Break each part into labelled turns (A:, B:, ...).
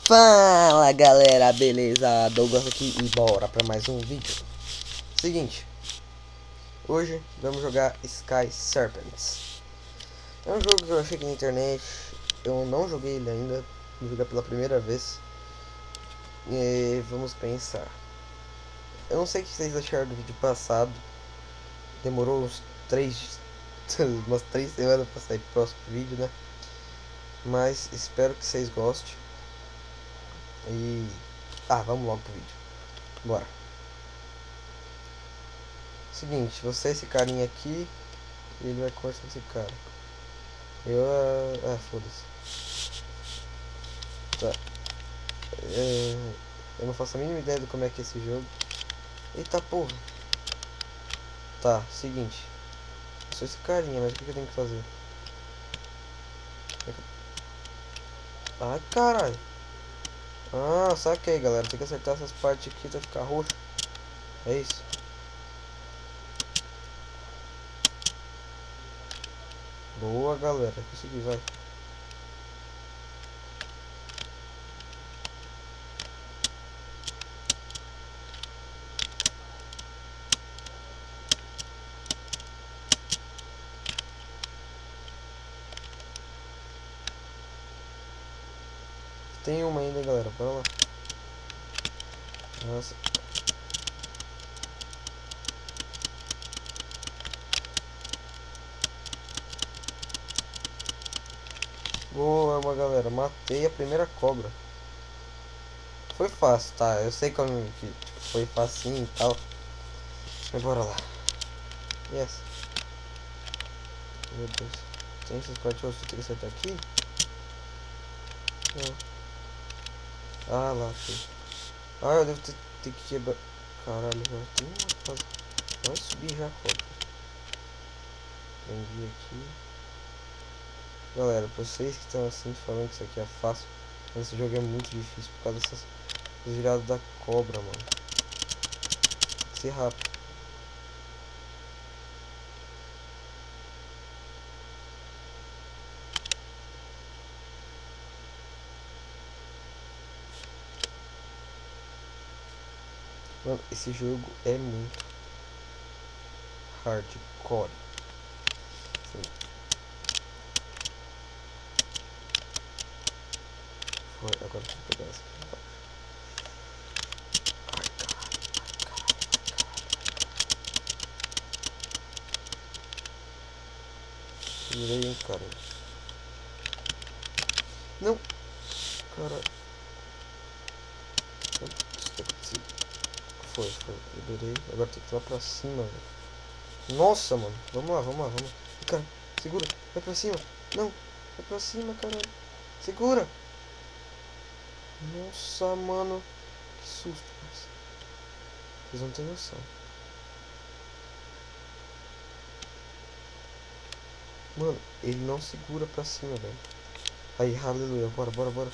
A: Fala galera, beleza? Douglas aqui e bora pra mais um vídeo. Seguinte, hoje vamos jogar Sky Serpents. É um jogo que eu achei aqui na internet, eu não joguei ele ainda, vou jogar pela primeira vez. E vamos pensar. Eu não sei o que vocês acharam do vídeo passado, demorou uns 3, umas 3 semanas pra sair pro próximo vídeo, né? Mas espero que vocês gostem. E... vamos logo pro vídeo. Bora. Seguinte, você é esse carinha aqui e ele vai conversar com esse cara. Foda-se. Tá. Eu não faço a mínima ideia de como é que é esse jogo. Eita porra. Tá, seguinte. Eu sou esse carinha, mas o que eu tenho que fazer? Ai, caralho. Saquei, galera. Tem que acertar essas partes aqui pra ficar roxo. É isso. Boa, galera. Consegui, vai. Tem uma ainda, galera. Bora lá. Nossa. Boa, galera. Matei a primeira cobra. Foi fácil, tá? Eu sei como que foi facinho e tal. Mas bora lá. Yes. Meu Deus. Tem essas partes que eu tenho que acertar aqui? Não. Lá, achei. Eu devo ter que quebrar. Caralho, já tem uma fase. Vai subir já, cobra. Prendi aqui. Galera, pra vocês que estão assim falando que isso aqui é fácil, esse jogo é muito difícil por causa dessas viradas da cobra, mano. Tem que ser rápido. Mano, esse jogo é muito hardcore. Sim. Foi, agora deixa eu pegar essa aqui embaixo. Ai, caralho. Virei, hein, cara. Não! Caralho. Foi, liberei. Agora tem que ir lá pra cima, velho. Nossa, mano. Vamos lá, vamos lá, vamos lá. Cara, segura. Vai pra cima. Não. Vai pra cima, caralho. Segura. Nossa, mano. Que susto, parceiro. Vocês não têm noção. Mano, ele não segura pra cima, velho. Aí, aleluia. Bora, bora, bora.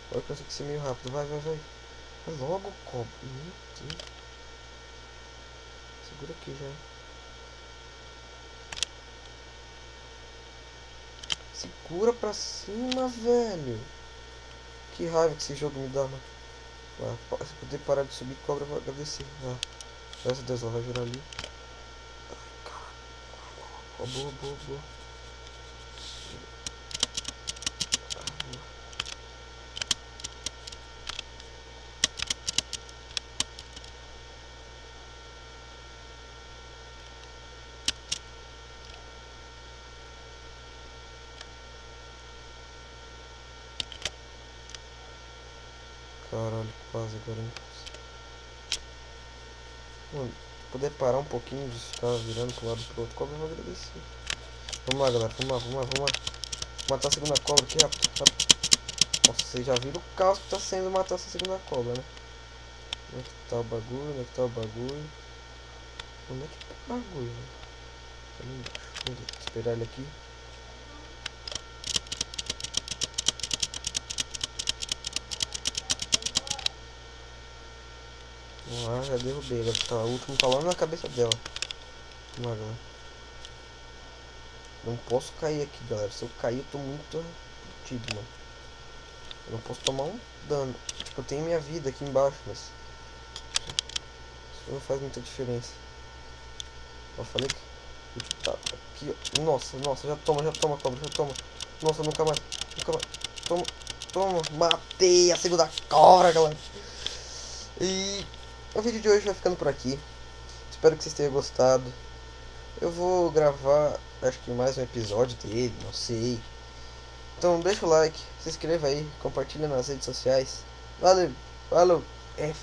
A: Bora que eu sei que ser meio rápido. Vai, vai, vai. Vai logo, copo. Meu Deus. Segura aqui já. Segura pra cima, velho. Que raiva que esse jogo me dá, mano. Se poder parar de subir, cobra, eu vou agradecer. Graças a Deus, ela vai virar ali. Ai, caralho. Boa, boa, boa. Caralho, quase agora, hein? Mano, se puder parar um pouquinho de ficar virando pro lado pro outro, cobra, eu vou agradecer. Vamos lá, galera, vamos lá, vamos lá, vamos lá. Vou matar a segunda cobra aqui, rápido, rápido. Nossa, vocês já viram o caos que tá sendo matar essa segunda cobra, né? Onde é que tá o bagulho? Onde é que tá o bagulho? Onde é que tá o bagulho, né? Tá ali embaixo. Beleza, esperar ele aqui. Vamos lá, já derrubei. Agora tá, o último tá lá na cabeça dela. Vamos lá, galera. Não posso cair aqui, galera. Se eu cair, eu tô muito fudido, mano. Eu não posso tomar um dano. Tipo, eu tenho minha vida aqui embaixo, mas isso não faz muita diferença. Eu falei que tá aqui, ó. Nossa, já toma, cobra, já toma. Nossa, nunca mais. Toma. Matei a segunda cobra, galera. E o vídeo de hoje vai ficando por aqui. Espero que vocês tenham gostado. Eu vou gravar, acho que mais um episódio dele, não sei. Então deixa o like, se inscreva aí, compartilha nas redes sociais. Valeu, falou. É